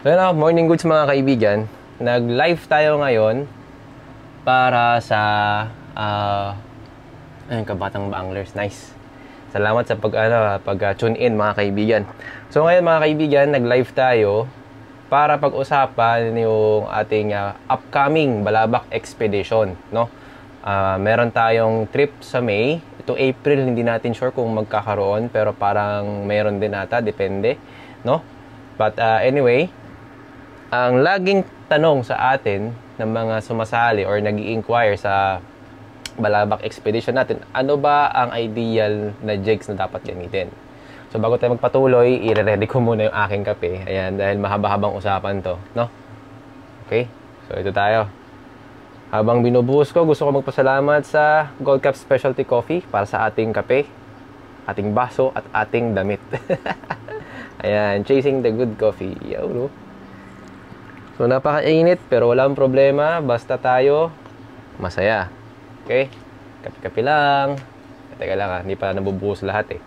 So yun, morning goods mga kaibigan. Nag-live tayo ngayon para sa ayun, kabatang anglers. Nice. Salamat sa pag-tune in mga kaibigan. So ngayon mga kaibigan, nag-live tayo para pag-usapan yung ating upcoming Balabac Expedition, no? Meron tayong trip sa May. Ito April, hindi natin sure kung magkakaroon, pero parang meron din ata, depende, no? But anyway, ang laging tanong sa atin ng mga sumasali or nag-i-inquire sa Balabac Expedition natin, ano ba ang ideal na jigs na dapat gamitin? So bago tayo magpatuloy, i-ready ko muna yung aking kape. Ayan, dahil mahaba-habang usapan to, no? Okay, so ito tayo. Habang binubuhos ko, gusto ko magpasalamat sa Gold Cup Specialty Coffee para sa ating kape, ating baso at ating damit. Ayan, chasing the good coffee. Yo, no? So napakainit pero walang problema, basta tayo masaya. Okay? Kape-kape lang. Teka lang hindi pa nabubuhos lahat eh.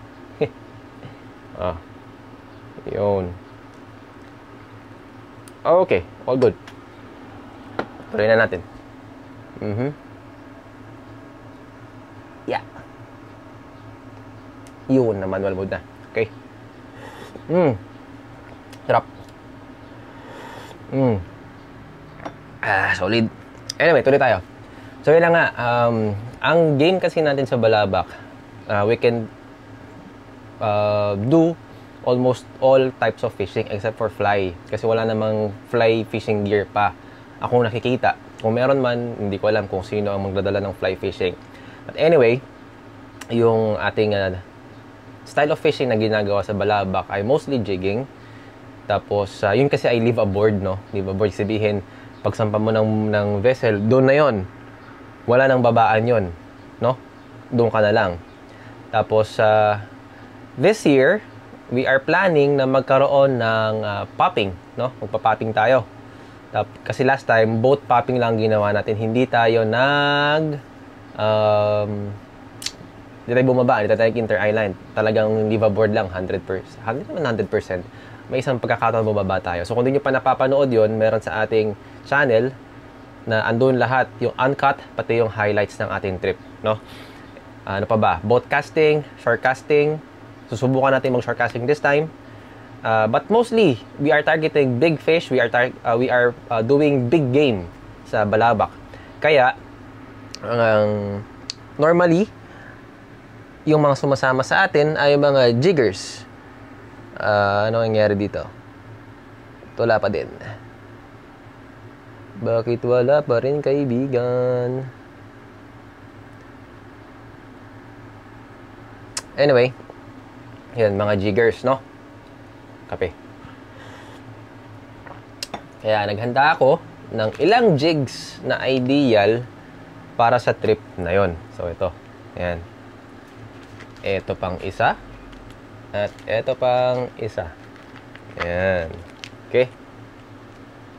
Yun. Okay, all good. Tuloy na natin. Yeah. Yun, na manual mode na. Okay. Sarap. Solid. Anyway, tuloy tayo. So yun lang nga, ang game kasi natin sa Balabac, we can do almost all types of fishing except for fly. Kasi wala namang fly fishing gear pa akong nakikita. Kung meron man, hindi ko alam kung sino ang magdadala ng fly fishing. But anyway, yung ating style of fishing na ginagawa sa Balabac ay mostly jigging. Tapos, yun kasi ay live aboard, no? Live aboard, sabihin, pagsampa mo ng vessel, doon na yon. Wala nang babaan yon, no? Doon ka na lang. Tapos, this year, we are planning na magkaroon ng popping, no? Magpa-popping tayo. Kasi last time, boat popping lang ginawa natin. Hindi tayo hindi tayo bumaba, hindi tayo inter-island. Talagang live aboard lang, 100%. 100%. May isang pagkakataon bumaba tayo. So kung hindi nyo pa napapanood yon, meron sa ating channel na andun lahat, yung uncut, pati yung highlights ng ating trip, no? Ano pa ba? Boat casting, shore casting. Susubukan natin mag-shore casting this time. But mostly, we are targeting big fish. We are doing big game sa Balabac. Kaya, normally, yung mga sumasama sa atin ay yung mga jiggers. Ano nangyari dito? Wala pa din. Bakit wala pa rin, kaibigan? Anyway, yan, mga jiggers, no? Kape. Kaya naghanda ako ng ilang jigs na ideal para sa trip na yon. So ito, yan. Ito pang isa. At ito pang isa. Yan. Okay.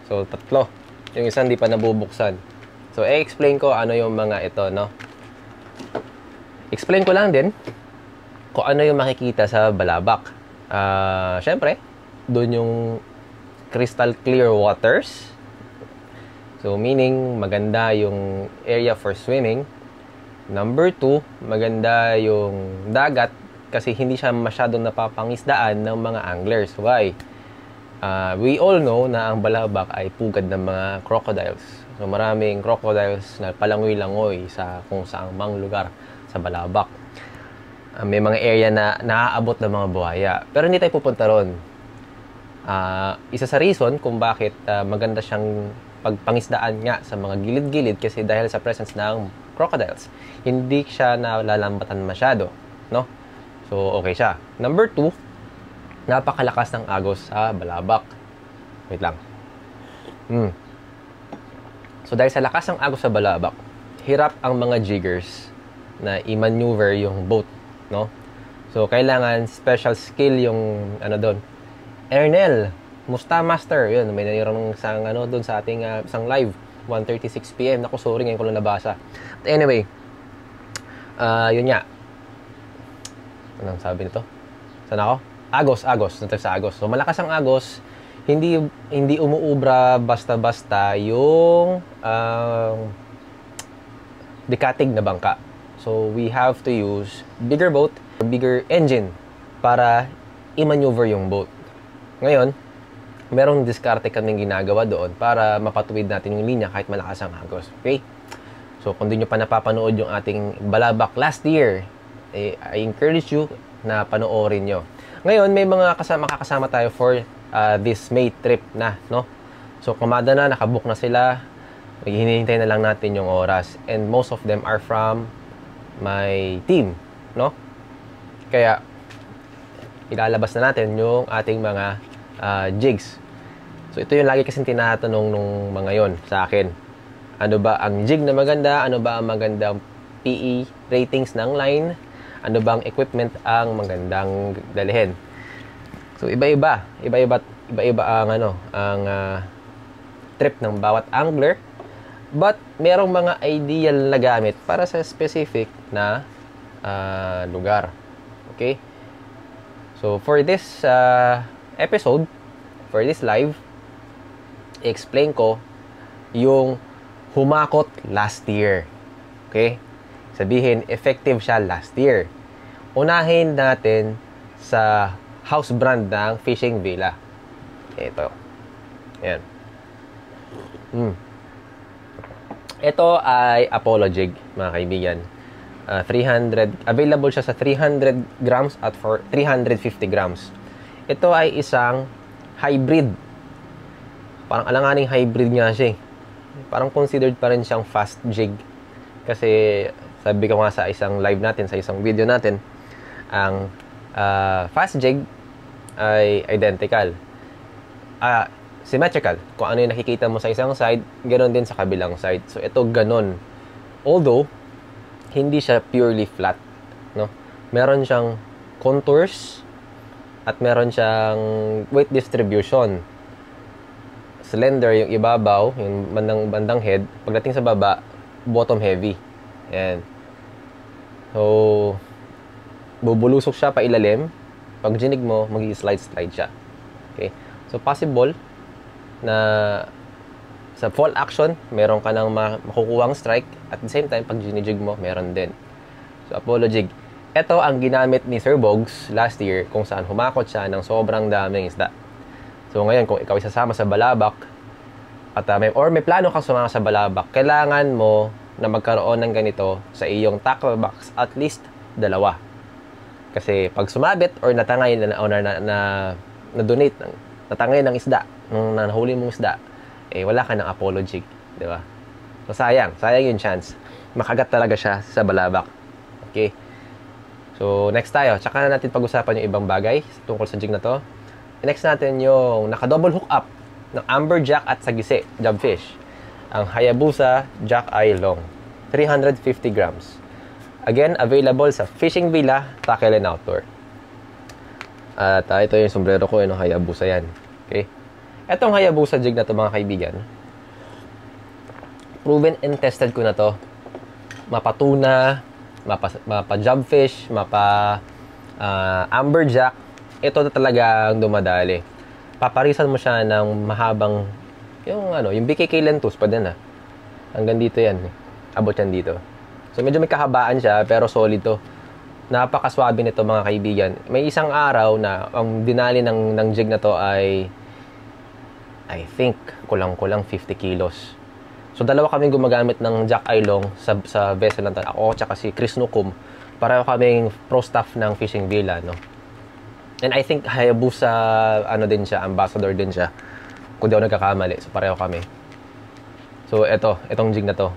So tatlo. Yung isa hindi pa nabubuksan. So i-explain ko ano yung mga ito, no? Explain ko lang din kung ano yung makikita sa Balabac. Syempre, doon yung crystal clear waters. So, meaning, maganda yung area for swimming. Number 2, maganda yung dagat kasi hindi siya masyadong napapangisdaan ng mga anglers. Why? We all know na ang Balabac ay pugad ng mga crocodiles. So, maraming crocodiles na palangoy-langoy sa kung saang mang lugar sa Balabac. May mga area na naaabot ng mga buhaya. Pero hindi tayo pupunta ron. Isa sa reason kung bakit maganda siyang pagpangisdaan nga sa mga gilid-gilid kasi dahil sa presence ng crocodiles. Hindi siya nalalambatan masyado, no? So, okay siya. Number 2, napakalakas ng agos sa Balabac. Wait lang. So, dahil sa lakas ng agos sa Balabac, hirap ang mga jiggers na i-maneuver yung boat, no? So, kailangan special skill yung doon. Ernel, Musta Master, yun, may nangyarang isang doon sa ating isang live, 1:36 PM. Naku, sorry, ngayon ko lang nabasa. But anyway, yun nga. Anong sabi nito? Saan ako? Agos. Nandito sa agos. So, malakas ang agos. hindi umuubra basta-basta yung dekatig na bangka. So, we have to use bigger boat, bigger engine para i-maneuver yung boat. Ngayon, merong diskarte kaming ginagawa doon para mapatuwid natin yung linya kahit malakas ang agos. Okay? So, kung di nyo pa napapanood yung ating balabak last year, I encourage you na panoorin nyo. Ngayon, may mga makakasama tayo for this May trip na, no? So, kumada na, nakabook na sila. Hinihintay na lang natin yung oras. And most of them are from my team, no? Kaya, ilalabas na natin yung ating mga jigs. So, ito yung lagi kasing tinatanong nung mga yon sa akin. Ano ba ang jig na maganda? Ano ba ang magandang PE ratings ng line? Ano bang equipment ang magandang dalhin? So, iba-iba ang trip ng bawat angler. But, merong mga ideal na gamit para sa specific na lugar. Okay? So, for this episode, for this live, i-explain ko yung humakot last year. Okay? Sabihin, effective siya last year. Unahin natin sa house brand ng Fishing Villa. Ito. Ayan. Ito ay Apollo jig, mga kaibigan. 300, available siya sa 300 grams at for 350 grams. Ito ay isang hybrid. Parang alanganing hybrid nga siya. Parang considered pa rin siyang fast jig. Kasi sabi ko nga sa isang live natin, sa isang video natin, ang fast jig ay identical. Symmetrical. Kung ano yung nakikita mo sa isang side, ganoon din sa kabilang side. So, ito ganon. Although, hindi siya purely flat. No? Meron siyang contours at meron siyang weight distribution. Slender yung ibabaw, yung bandang head. Pagdating sa baba, bottom heavy. Ayan. So, bubulusok siya pa ilalim. Pag ginig mo, mag-slide siya. Okay? So, possible na sa fall action, meron ka nang makukuhang strike. At the same time, pag ginijig mo, meron din. So, Apollo jig. Ito ang ginamit ni Sir Bogs last year kung saan humakot siya ng sobrang daming isda. So, ngayon, kung ikaw isasama sa balabak, at may plano kang sumama sa balabak, kailangan mo na magkaroon ng ganito sa iyong tackle box, at least 2. Kasi pag sumabit or natangay na-donate, natangay ng isda, nung nahuli mong isda, wala ka ng Apollo jig, di ba? So, sayang yung chance. Makagat talaga siya sa balabak. Okay? So, next tayo. Tsaka na natin pag-usapan yung ibang bagay tungkol sa jig na to. Next natin yung naka-double hook up ng amberjack at sagise, jobfish. Ang Hayabusa Jack Eye Long. 350 grams. Again, available sa Fishing Villa, Tackle and Outdoor. At ito yung sombrero ko, yung Hayabusa yan. Okay? Etong Hayabusa jig na to, mga kaibigan, proven and tested ko na to. Mapatuna, mapa-jobfish, amberjack. Ito na talaga ang dumadali. Paparisan mo siya ng mahabang, yung BKK lentus pa din hanggang dito yan. Abot yan dito. So, medyo may kahabaan siya, pero solid to. Napakaswabe nito, mga kaibigan. May isang araw na ang dinali ng jig na to ay, I think, kulang-kulang 50 kilos. So, dalawa kami gumagamit ng Jack Eye Long sa vessel natin. Ako at si Chris Nukum. Pareho kaming pro staff ng Fishing Villa, no? And I think Hayabusa, din siya, ambassador din siya. Kung di ako nagkakamali. So, pareho kami. So, itong jig na to.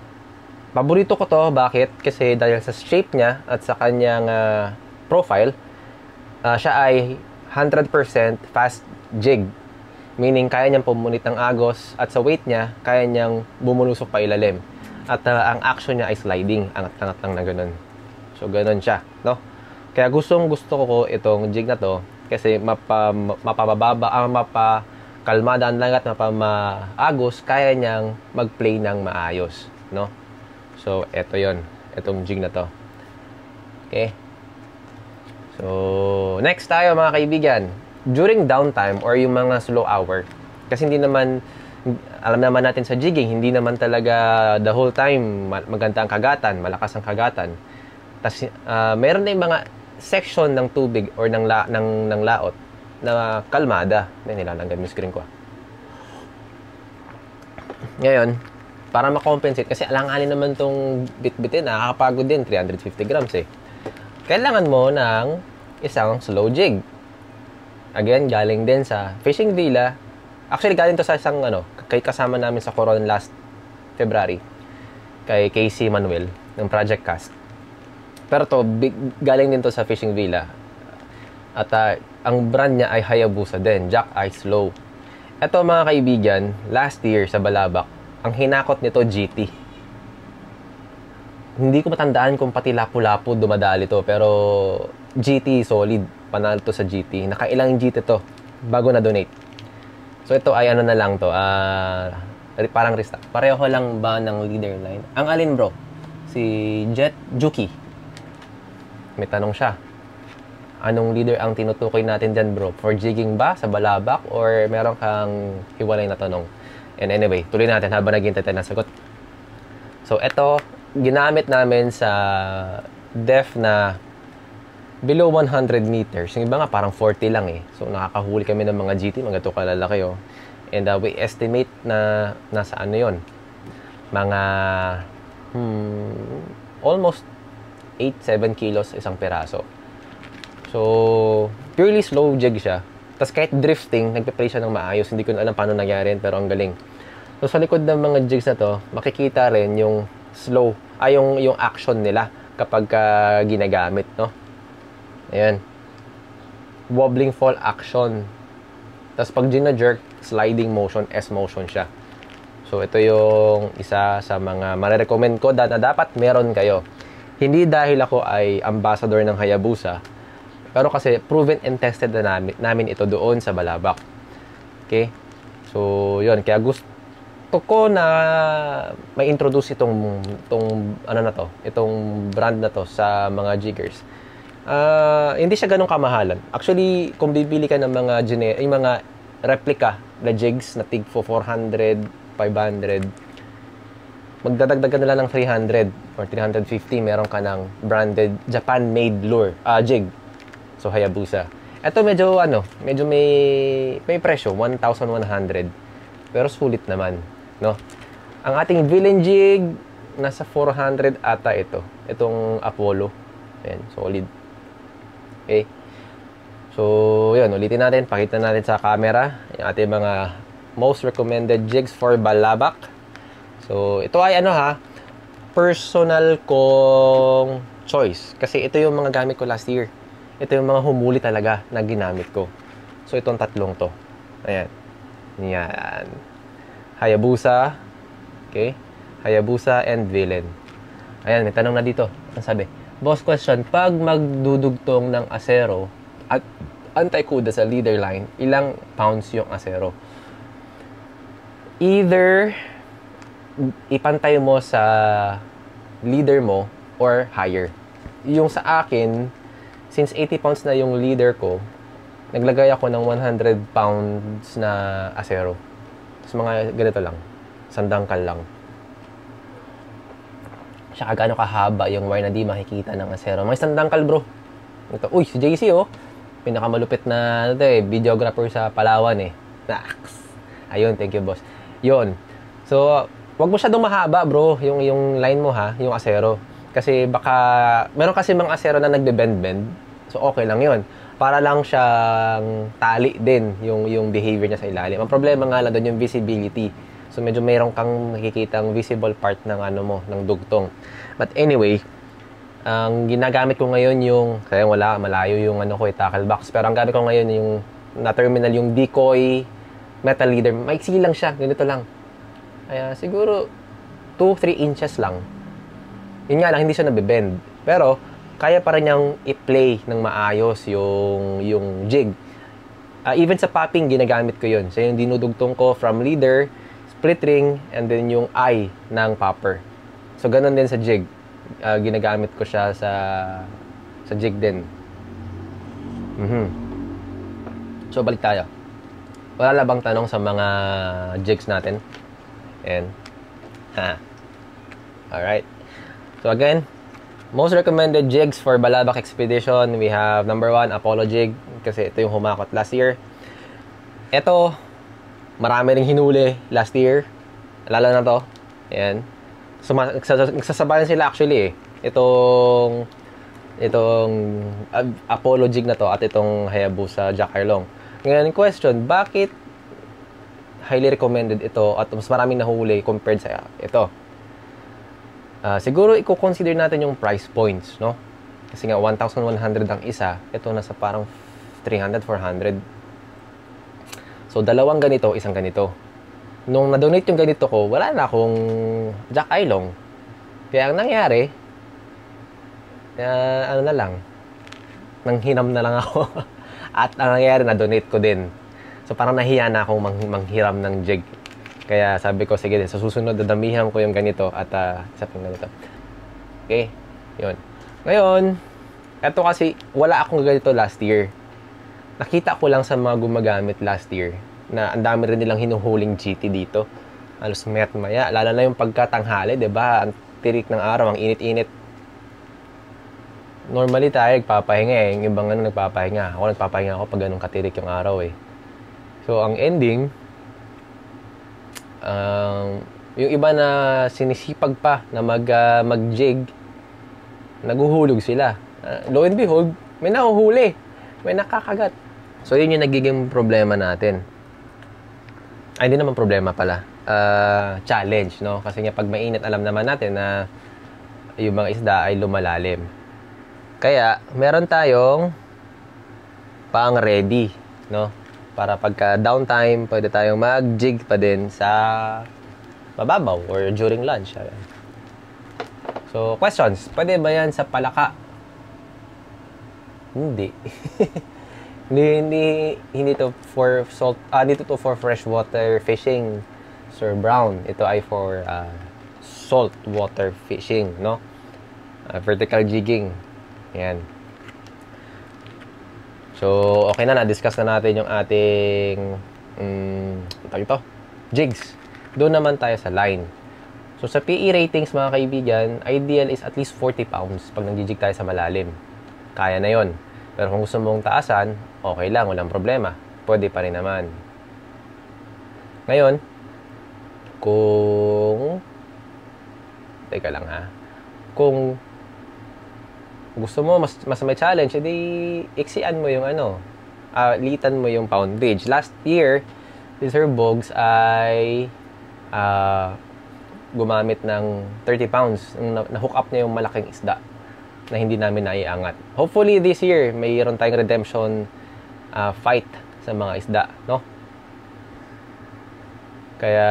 Paborito ko to. Bakit? Kasi dahil sa shape niya at sa kanyang profile, siya ay 100% fast jig. Meaning, kaya niyang pumunit ng agos at sa weight niya, kaya niyang bumulusok pa ilalim. At ang action niya ay sliding. Angat-angat lang na ganun. So, ganun siya, no? Kaya gusto ko itong jig na to kasi mapakalmada ang langat, mapamaagos, kaya niyang mag-play ng maayos, no? So, itong jig na to. Okay? So, next tayo, mga kaibigan. during downtime or yung mga slow hour, kasi hindi naman, alam naman natin sa jigging, hindi naman talaga the whole time maganda ang kagatan, malakas ang kagatan. Tapos meron na yung mga section ng tubig or ng laot na kalmada. May nilalanggan yung screen ko. Ngayon, para ma-compensate, kasi alanganin naman tong bit-bitin, nakakapagod din, 350 grams eh. Kailangan mo ng isang slow jig. Again, galing din sa Fishing Villa. Actually, galing to sa isang kay kasama namin sa Coron last February. Kay Casey Manuel ng Project Cast. Pero to, galing din to sa Fishing Villa. At ang brand niya ay Hayabusa din, Jack Eye Slow. Ito mga kaibigan, last year sa Balabac, ang hinakot nito GT. Hindi ko matandaan kung pati Lapu-Lapu dumadali to, pero GT solid, panalo to sa GT. Nakailang GT to bago na donate. So ito ay na lang to, parang restock. Pareho lang ba ng leader line? Ang alin bro? Si Jet Juki. May tanong siya. Anong leader ang tinutukoy natin dyan bro? For jigging ba sa Balabac or meron kang hiwalay na tanong? And anyway, tuloy natin habang naghihintay tayo ng sagot. So ito, ginamit namin sa depth na below 100 meters. Yung iba nga parang 40 lang eh. So nakakahuli kami ng mga GT, mga ito kalalaki oh. And we estimate na nasa yon, mga almost 8-7 kilos isang piraso. So purely slow jig siya. Tapos kahit drifting, nagpe-play siya ng maayos. Hindi ko na alam paano nangyari pero ang galing. So sa likod ng mga jigs na to, makikita rin yung slow, yung action nila kapag ginagamit, no? Ayan. Wobbling fall action. Tapos pag gina-jerk, sliding motion, S-motion siya. So ito yung isa sa mga marerecommend ko na dapat meron kayo. Hindi dahil ako ay ambassador ng Hayabusa, pero kasi proven and tested na namin ito doon sa Balabac. Okay? So, yun. Kaya gusto ko na may introduce itong brand na to sa mga jiggers. Hindi siya ganun kamahalan. Actually, kung bibili ka ng yung mga replica na jigs na tig for 400, 500, magdadagdag ka nila ng 300 or 350, meron ka ng branded Japan-made lure, jig. So, Hayabusa. Ito medyo may presyo, 1,100. Pero sulit naman, no? Ang ating villain jig, nasa 400 ata ito. Itong Apollo. Ayan, solid. Okay. So, yun, ulitin natin. Pakita natin sa camera yung ating mga most recommended jigs for Balabac. So, ito ay personal kong choice. Kasi ito yung mga gamit ko last year. Ito yung mga humuli talaga na ginamit ko. So, itong tatlong to. Ayan. Yan. Hayabusa. Okay. Hayabusa and villain. Ayan, may tanong na dito. Ang sabi, boss question, pag magdudugtong ng asero at anti-kuda sa leader line, ilang pounds yung asero? Either ipantay mo sa leader mo or higher. Yung sa akin, since 80 pounds na yung leader ko, naglagay ako ng 100 pounds na asero. Tapos mga ganito lang. Sandangkal lang. Siya gaano kahaba yung wire na di makikita ng asero. May sandangkal bro. Ito, uy, si JC oh. Pinakamalupit na videographer sa Palawan eh. Naks. Ayun, thank you boss. Yun. So, wag mo masyadong mahaba bro, yung line mo yung asero. Kasi baka, meron kasi mga asero na nagbe-bend-bend. So, okay lang yun. Para lang siyang tali din yung behavior niya sa ilalim. Ang problema nga lang doon yung visibility. So, medyo mayroon kang nakikitang visible part ng ng dugtong. But anyway, ang ginagamit ko ngayon kaya malayo yung tackle box. Pero ang gamit ko ngayon yung na-terminal yung decoy metal leader. Maiksi lang siya, ganito lang. Kaya siguro 2-3 inches lang. Yun nga lang, hindi siya nabe-bend. Pero, kaya pa rin niyang i-play ng maayos yung jig. Even sa popping, ginagamit ko yun. So, yung dinudugtong ko from leader, split ring, and then yung eye ng popper. So, ganun din sa jig. Ginagamit ko siya sa jig din. So, balik tayo. Wala na bang tanong sa mga jigs natin? And, alright. So, again, most recommended jigs for Balabac Expedition, we have number 1, Apollo jig, kasi ito yung humakot last year. Ito, marami ring hinuli last year. Lalo na to. Ayan. So, nagsasabayan sila actually eh. Itong Apollo jig na to at itong Hayabusa Jack Arlong. Ngayon, question, bakit highly recommended ito at mas maraming nahuli compared sa ito? Siguro i-consider natin yung price points, no? Kasi nga 1,100 ang isa, ito nasa parang 300, 400. So, dalawang ganito, isang ganito. Nung na-donate yung ganito ko, wala na akong Jack Arlong. Kaya ang nangyari, ano na lang, nanghinam na lang ako. At ang nangyari, na-donate ko din. So, parang nahiya na akong manghiram ng jig. Kaya sabi ko, sige din, sa susunod, dadamihan ko yung ganito at isa pang ganito. Okay, yun. Ngayon, eto kasi, wala akong ganito last year. Nakita ko lang sa mga gumagamit last year na ang dami rin nilang hinuhuling GT dito. Halos mayat maya. Lalo na yung pagkatanghali, diba? Ang tirik ng araw, ang init-init. Normally tayo nagpapahinga eh. Yung ibang nagpapahinga. Ako nagpapahinga ako pag ganun katirik yung araw eh. So, ang ending, yung iba na sinisipag pa na mag-jig, naguhulog sila. Lo and behold, may nahuhuli. May nakakagat. So, yun yung nagiging problema natin. Ay, hindi naman problema pala. Challenge, no? Kasi nga pag mainit, alam naman natin na yung mga isda ay lumalalim. Kaya, meron tayong pang ready, no? Para pagka downtime, pwede tayong mag-jig pa din sa mababaw or during lunch. So, questions. Pwede ba yan sa palaka? Hindi. hindi to for salt, dito to for freshwater fishing, Sir Brown. Ito ay for salt water fishing, no? Vertical jigging. Yan. So, okay na-discuss na natin yung ating jigs. Doon naman tayo sa line. So, sa PE ratings, mga kaibigan, ideal is at least 40 pounds pag nag-jig tayo sa malalim. Kaya na yon. Pero kung gusto mong taasan, okay lang, walang problema. Pwede pa rin naman. Ngayon, teka lang ha. Kung gusto mo mas may challenge, edi iksian mo yung litan mo yung poundage. Last year, si Sir Bogs ay gumamit ng 30 pounds. Na-hook up niya yung malaking isda na hindi namin naiangat. Hopefully this year, mayroon tayong redemption fight sa mga isda, no? Kaya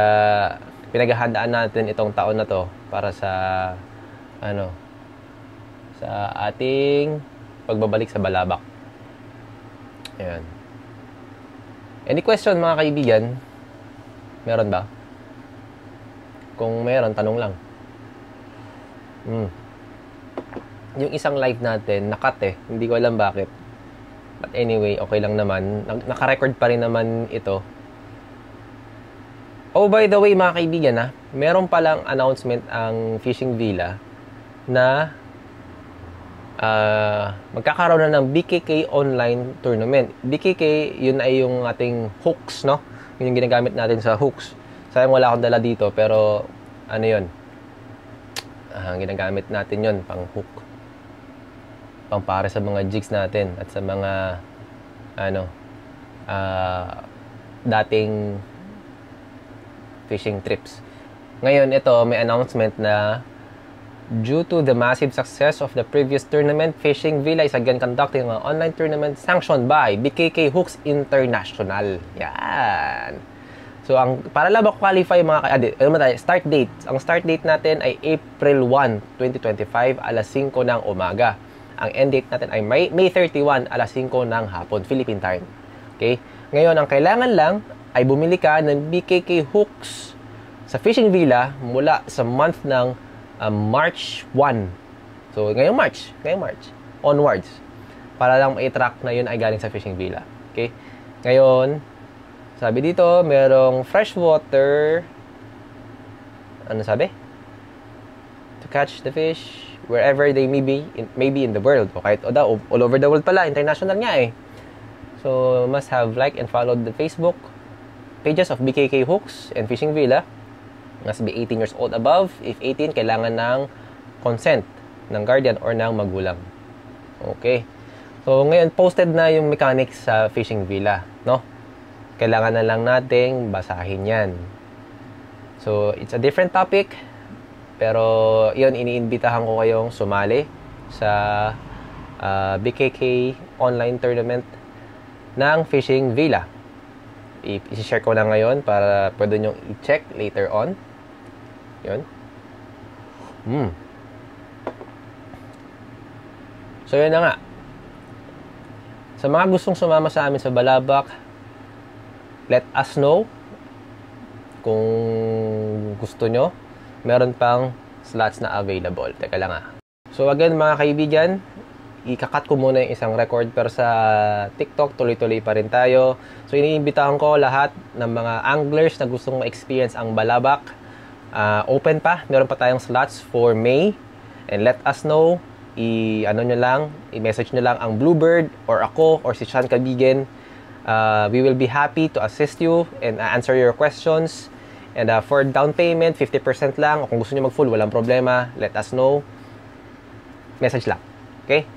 pinaghahandaan natin itong taon na to para sa sa ating pagbabalik sa Balabac. Ayan. Any question, mga kaibigan? Meron ba? Kung meron, tanong lang. Yung isang live natin, nakat eh. Hindi ko alam bakit. But anyway, okay lang naman. Naka-record pa rin naman ito. Oh, by the way, mga kaibigan, meron palang announcement ang Fishing Villa na magkakaroon na ng BKK online tournament. BKK, yun ay yung ating hooks, no? Yun yung ginagamit natin sa hooks. Sayang wala akong dala dito, pero ano yun? Ginagamit natin yun, pang hook. Pang para sa mga jigs natin at sa mga dating fishing trips. Ngayon, ito, may announcement na due to the massive success of the previous tournament, Fishing Villa is again conducting an online tournament sanctioned by BKK Hooks International. Yan. So, para lang qualify mga start date. Ang start date natin ay April 1, 2025, alas 5 ng umaga. Ang end date natin ay May 31, alas 5 ng hapon, Philippine time. Okay? Ngayon, ang kailangan lang ay bumili ka ng BKK Hooks sa Fishing Villa mula sa month ng March 1. So, ngayong March onwards. Para lang i-track na yun ay galing sa Fishing Villa. Okay? Ngayon, sabi dito, merong freshwater, ano sabi? To catch the fish wherever they may be in the world. O kahit all over the world pala, international nga eh. So, must have liked and followed the Facebook pages of BKK Hooks and Fishing Villa. Must be 18 years old above. If 18, kailangan ng consent ng guardian or ng magulang. Okay. So, ngayon, posted na yung mechanics sa Fishing Villa, no? Kailangan na lang nating basahin yan. So, it's a different topic, pero yun, iniimbitahan ko kayong sumali sa BKK online tournament ng Fishing Villa. I-share ko na ngayon para pwede nyong i-check later on. Yun. So, yun na nga. Sa mga gustong sumama sa amin sa Balabac, let us know kung gusto nyo. Meron pang slots na available. Teka lang ah. So again mga kaibigan, ikakat ko muna yung isang record pero sa TikTok tuloy-tuloy pa rin tayo. So iniimbitahan ko lahat ng mga anglers na gustong ma-experience ang Balabac. Open pa. Meron pa tayong slots for May. And let us know. I-message nyo lang ang Bluebird or ako or si Sean Cabigen. We will be happy to assist you and answer your questions. And for down payment, 50% lang. O kung gusto nyo mag-full, walang problema. Let us know. Message lang. Okay?